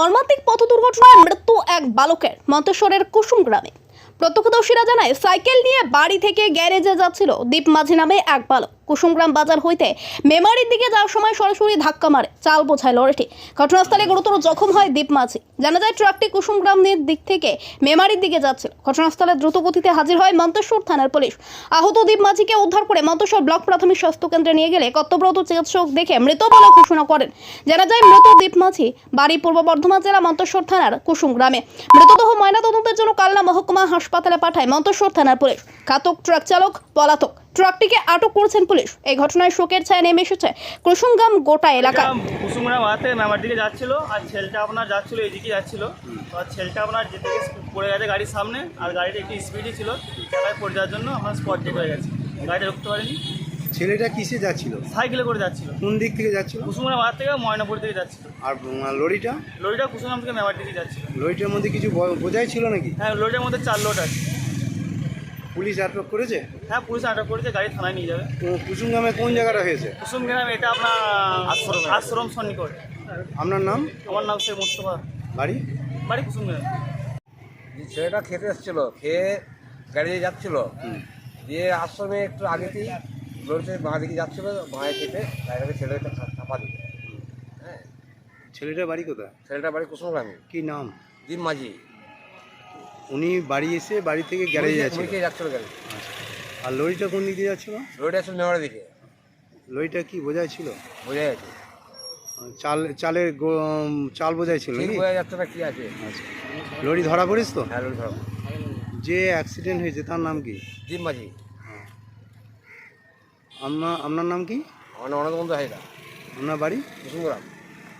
মর্মান্তিক পথ দুর্ঘটনায় মৃত্যু এক বালকের মন্তেশ্বরের কুসুম গ্রামে। প্রত্যক্ষদর্শীরা জানায় সাইকেল নিয়ে বাড়ি থেকে গ্যারেজে যাচ্ছিল দীপ মাঝি নামে এক বালক। কুসুমগ্রাম বাজার হইতে মেমারির দিকে যাওয়ার সময় সরাসরি ধাক্কা মারে চাল বোঝায় লরিটি। ঘটনাস্থলে গুরুতর জখম হয় দীপ মাঝি। জানা যায় ট্রাকটি কুসুমগ্রামের দিক থেকে মেমারির দিকে যাচ্ছিল। ঘটনাস্থলে দ্রুত গতিতে হাজির হয় মন্তেশ্বর থানার পুলিশ। আহত দীপ মাঝিকে উদ্ধার করে মন্তেশ্বর ব্লক প্রাথমিক স্বাস্থ্য কেন্দ্রে নিয়ে গেলে কর্তব্যরত চিকিৎসক দেখে মৃত বলে ঘোষণা করেন। জানা যায় মৃত দীপ মাঝি বাড়ি পূর্ব বর্ধমান জেলা মন্তেশ্বর থানার কুসুম গ্রামে। মৃতদেহ ময়নাতদন্তের জন্য কালনা মহকুমা হাসপাতালে পাঠায় মন্তেশ্বর থানার পুলিশ। ঘাতক ট্রাক চালক পলাতক, ট্রাকটিকে আটক করেছেন পুলিশ। এই ঘটনায় শোকের ছায়া নেমে এসেছে কুসুমগ্রাম গোটা এলাকা। কুসুমগ্রাম হাতে মেমার দিকে যাচ্ছিল আর ছেলেটা আপনার যাচ্ছিল এইদিকে যাচ্ছিল। তো ছেলেটা আপনার যেতে পড়ে গেছে গাড়ির সামনে, আর গাড়িটা একটু স্পিডই ছিল, জায়গায় পড়ে যাওয়ার জন্য আপনার স্পট ডেট হয়ে গেছে, গাড়িটা রুখতে পারেনি। ছেলেটা কিসে যাচ্ছিল? সাইকেলে করে যাচ্ছিল। কোন দিক থেকে যাচ্ছিল? কুসুমগ্রাম হাত থেকে ময়নাপুর দিকে যাচ্ছিল। আর লরিটা? লরিটা কুসুমগ্রাম থেকে মেমার দিকে যাচ্ছিল। লরিটার মধ্যে কিছু বোঝাই ছিল নাকি? হ্যাঁ, লরিটার মধ্যে 4 লোড আছে। পুলিশ আটক করেছে? হ্যাঁ, পুলিশ আটক করেছে, গাড়ি থানায় নিয়ে যাবে। তো কুসুমগ্রামে কোন জায়গাটা হয়েছে? কুসুমগ্রাম এটা আপনার আশ্রম সন্নিকট। আপনার নাম? আমার নাম শেখ মুস্তফা। বাড়ি? বাড়ি কুসুমগ্রাম। ছেলেটা খেতে এসেছিল, খেয়ে গাড়ি যাচ্ছিল, দিয়ে আশ্রমে একটু আগেতেই লড়ছে, বাঁ দিকে যাচ্ছিল, বাঁয়ে কেটে গাড়িটাকে ছেলেটা চাপা দিল। হ্যাঁ, ছেলেটার বাড়ি কোথায়? ছেলেটা বাড়ি কুসুমগ্রামে। কি নাম? দীপ মাঝি। উনি বাড়ি এসে বাড়ি থেকে গ্যারেজে যাচ্ছিল? মুড়িকে যাচ্ছিল গাড়ি। আর লরিটা কোন দিকে যাচ্ছিল? লরিটা আসলে নেওয়ার দিকে। লরিটা কি বোঝাই ছিল? বোঝা যাচ্ছে, চাল বোঝাই ছিল ঠিক নাকি? বোঝা যাচ্ছে না কি আছে। আচ্ছা, লরি ধরা পড়িস তো? হ্যাঁ, লরি ধরো। যে অ্যাক্সিডেন্ট হয়েছে তার নাম কি? দীপ মাঝি। আপনার নাম কি? আমার অনেক বন্ধু হয় না। আপনার বাড়ি? কুসুমগ্রাম।